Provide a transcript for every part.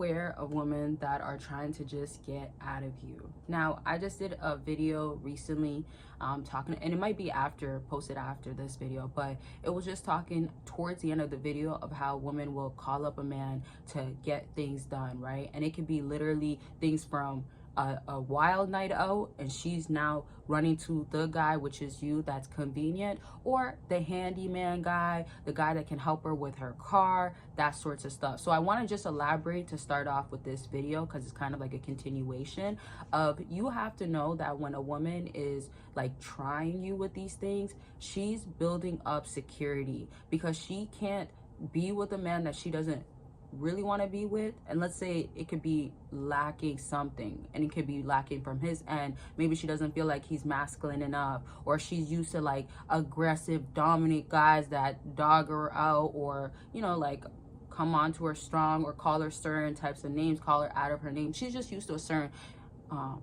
aware of women that are trying to just get out of you. Now, I just did a video recently talking, and it might be posted after this video, but it was just talking towards the end of the video of how women will call up a man to get things done, right? And it could be literally things from a wild night out and she's now running to the guy, which is you, that's convenient, or the handyman guy, the guy that can help her with her car, that sorts of stuff. So I want to just elaborate to start off with this video because it's kind of like a continuation of, you have to know that when a woman is like trying you with these things, she's building up security, because she can't be with a man that she doesn't really want to be with. And let's say it could be lacking something, and it could be lacking from his end. Maybe she doesn't feel like he's masculine enough, or she's used to like aggressive dominant guys that dog her out, or like come on to her strong, or call her certain types of names, call her out of her name. She's just used to a certain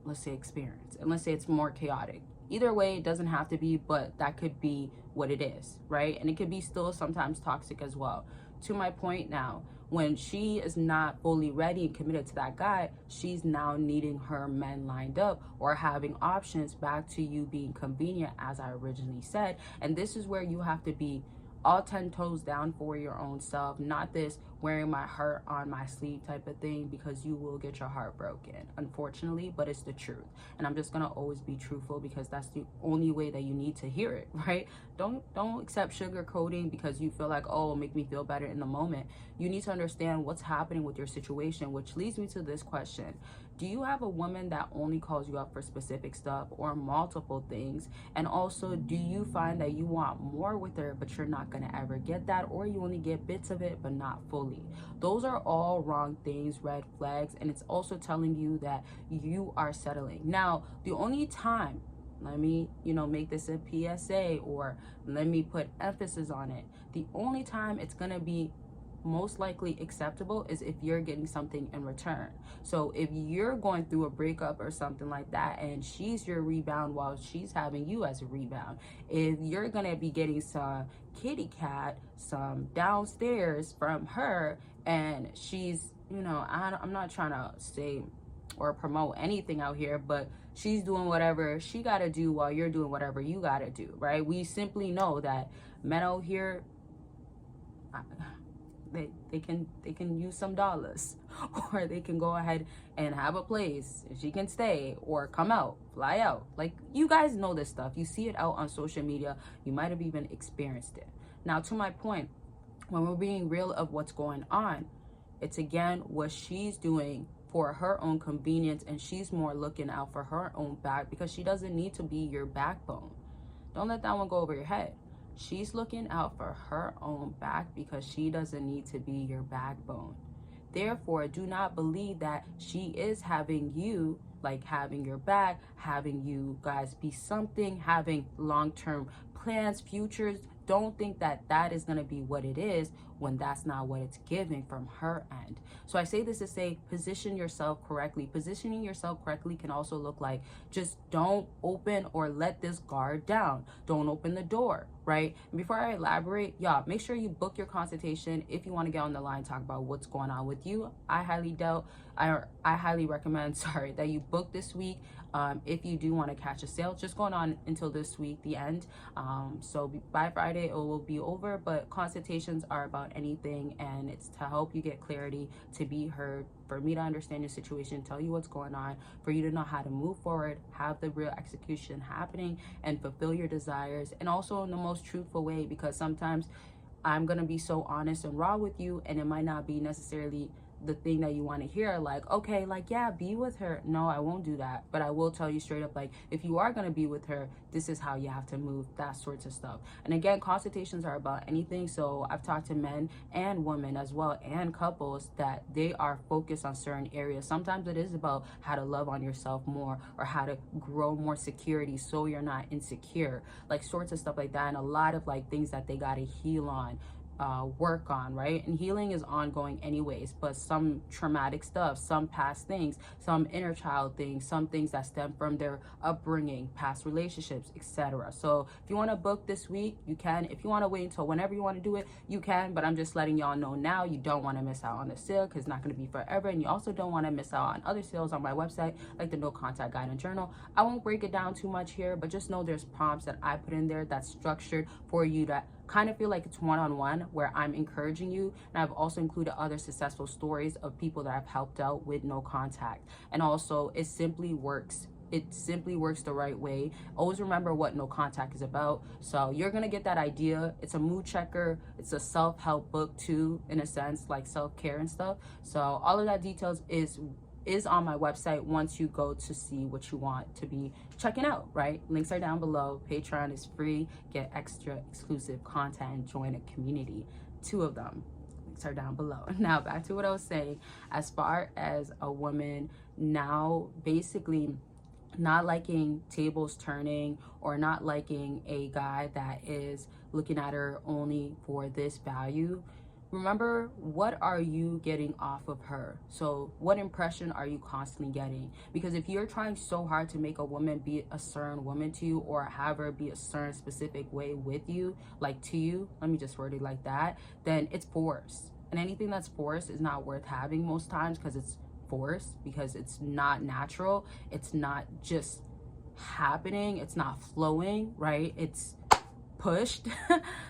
let's say experience, and let's say it's more chaotic. Either way, it doesn't have to be, but that could be what it is, right? And it could be still sometimes toxic as well. To my point now, when she is not fully ready and committed to that guy, she's now needing her men lined up or having options, back to you being convenient, as I originally said. And this is where you have to be all 10 toes down for your own self, not this wearing my heart on my sleeve type of thing, because you will get your heart broken, unfortunately, but it's the truth. And I'm just gonna always be truthful, because that's the only way that you need to hear it, right? Don't accept sugar coating because you feel like, oh, it'll make me feel better in the moment. You need to understand what's happening with your situation, which leads me to this question. Do you have a woman that only calls you up for specific stuff or multiple things? And also, do you find that you want more with her, but you're not gonna ever get that, or you only get bits of it, but not fully? Those are all wrong things, red flags, and it's also telling you that you are settling. Now, the only time, let me, make this a PSA, or let me put emphasis on it. The only time it's gonna be most likely acceptable is if you're getting something in return. So if you're going through a breakup or something like that, and she's your rebound while she's having you as a rebound, if you're gonna be getting some kitty cat, some downstairs from her, and she's, I'm not trying to say or promote anything out here, but she's doing whatever she gotta do while you're doing whatever you gotta do, right? We simply know that men out here, they can use some dollars, or they can go ahead and have a place, she can stay or come out, fly out. Like, you guys know this stuff, you see it out on social media, you might have even experienced it. Now, to my point, when we're being real of what's going on, it's again what she's doing for her own convenience, and she's more looking out for her own back, because she doesn't need to be your backbone. Don't let that one go over your head. She's looking out for her own back because she doesn't need to be your backbone. Therefore, do not believe that she is having you, like having your back, having you guys be something, having long-term plans, futures. Don't think that that is going to be what it is, when that's not what it's giving from her end. So I say this to say, position yourself correctly. Positioning yourself correctly can also look like, just don't open or let this guard down. Don't open the door, right? And before I elaborate, y'all, make sure you book your consultation if you want to get on the line, talk about what's going on with you. I highly recommend, that you book this week. If you do want to catch a sale, just going on until this week, the end. So by Friday, it will be over, but consultations are about anything, and it's to help you get clarity, to be heard, for me to understand your situation, tell you what's going on, for you to know how to move forward, have the real execution happening, and fulfill your desires, and also in the most truthful way, because sometimes I'm gonna be so honest and raw with you, and it might not be necessarily the thing that you want to hear, like, okay, like, yeah, be with her. No, I won't do that, but I will tell you straight up, like, if you are going to be with her, this is how you have to move, that sorts of stuff. And again, consultations are about anything. So I've talked to men and women as well, and couples, that they are focused on certain areas. Sometimes it is about how to love on yourself more, or how to grow more security so you're not insecure, like sorts of stuff like that, and a lot of like things that they got to heal on. work on, right? And healing is ongoing anyways, but some traumatic stuff, some past things, some inner child things, some things that stem from their upbringing, past relationships, etc. So if you want to book this week, you can. If you want to wait until whenever you want to do it, you can, but I'm just letting y'all know now, you don't want to miss out on the sale because it's not going to be forever. And you also don't want to miss out on other sales on my website, like the no contact guide and journal. I won't break it down too much here, but just know there's prompts that I put in there that's structured for you to kind of feel like it's one-on-one, where I'm encouraging you. And I've also included other successful stories of people that I've helped out with no contact. And also, it simply works. It simply works the right way. Always remember what no contact is about. So you're gonna get that idea. It's a mood checker. It's a self-help book too, in a sense, like self-care and stuff. So all of that details is on my website once you go to see what you want to be checking out, right? Links are down below. Patreon is free. Get extra exclusive content and join a community. 2 of them. Links are down below. Now back to what I was saying. As far as a woman now basically not liking tables turning or not liking a guy that is looking at her only for this value, remember, what are you getting off of her? So what impression are you constantly getting? Because if you're trying so hard to make a woman be a certain woman to you, or have her be a certain specific way with you, like to you, let me just word it like that, then it's forced. And anything that's forced is not worth having most times, because it's forced, because it's not natural. It's not just happening. It's not flowing, right? It's pushed.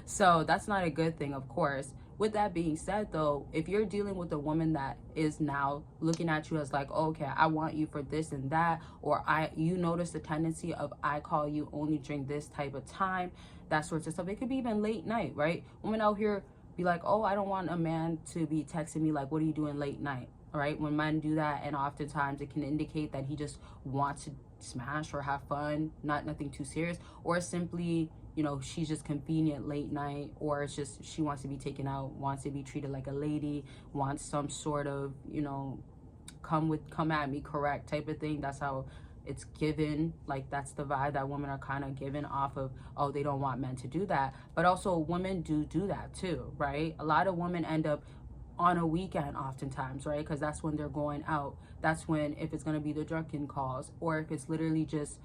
So that's not a good thing, of course. With that being said, though, if you're dealing with a woman that is now looking at you as like, oh, okay, I want you for this and that, or you notice the tendency of I call you only during this type of time, that sorts of stuff. It could be even late night, right? Women out here be like, oh, I don't want a man to be texting me like, what are you doing late night? All right, when men do that, and oftentimes it can indicate that he just wants to smash or have fun, nothing too serious, or simply, you know, she's just convenient late night, or it's just she wants to be taken out, wants to be treated like a lady, wants some sort of, you know, come at me correct type of thing. That's how it's given. Like, that's the vibe that women are kind of given off of, oh, they don't want men to do that. But also women do that too, right? A lot of women end up on a weekend oftentimes, right? Because that's when they're going out. That's when, if it's going to be the drunken calls, or if it's literally just,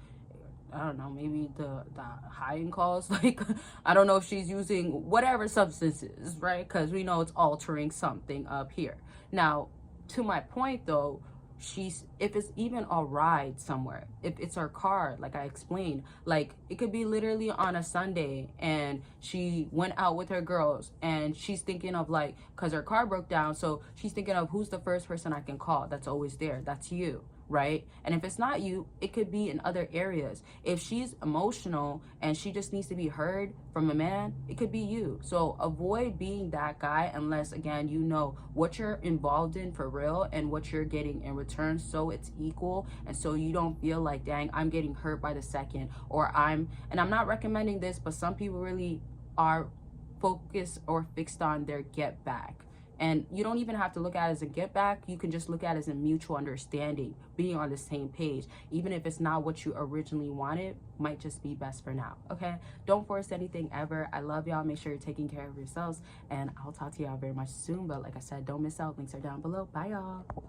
I don't know, maybe the high-end calls. Like, I don't know if she's using whatever substances, right? Because we know it's altering something up here. Now, to my point though, if it's even a ride somewhere, if it's her car, like I explained, like it could be literally on a Sunday and she went out with her girls and she's thinking of, like, because her car broke down, so she's thinking of who's the first person I can call. That's always there. That's you, right? And if it's not you, it could be in other areas. If she's emotional and she just needs to be heard from a man, it could be you. So avoid being that guy unless, again, you know what you're involved in for real and what you're getting in return, so it's equal, and so you don't feel like, dang, I'm getting hurt by the second, or and I'm not recommending this, but some people really are focused or fixed on their get back. And you don't even have to look at it as a get back. You can just look at it as a mutual understanding, being on the same page. Even if it's not what you originally wanted, might just be best for now, okay? Don't force anything ever. I love y'all. Make sure you're taking care of yourselves. And I'll talk to y'all very much soon. But like I said, don't miss out. Links are down below. Bye, y'all.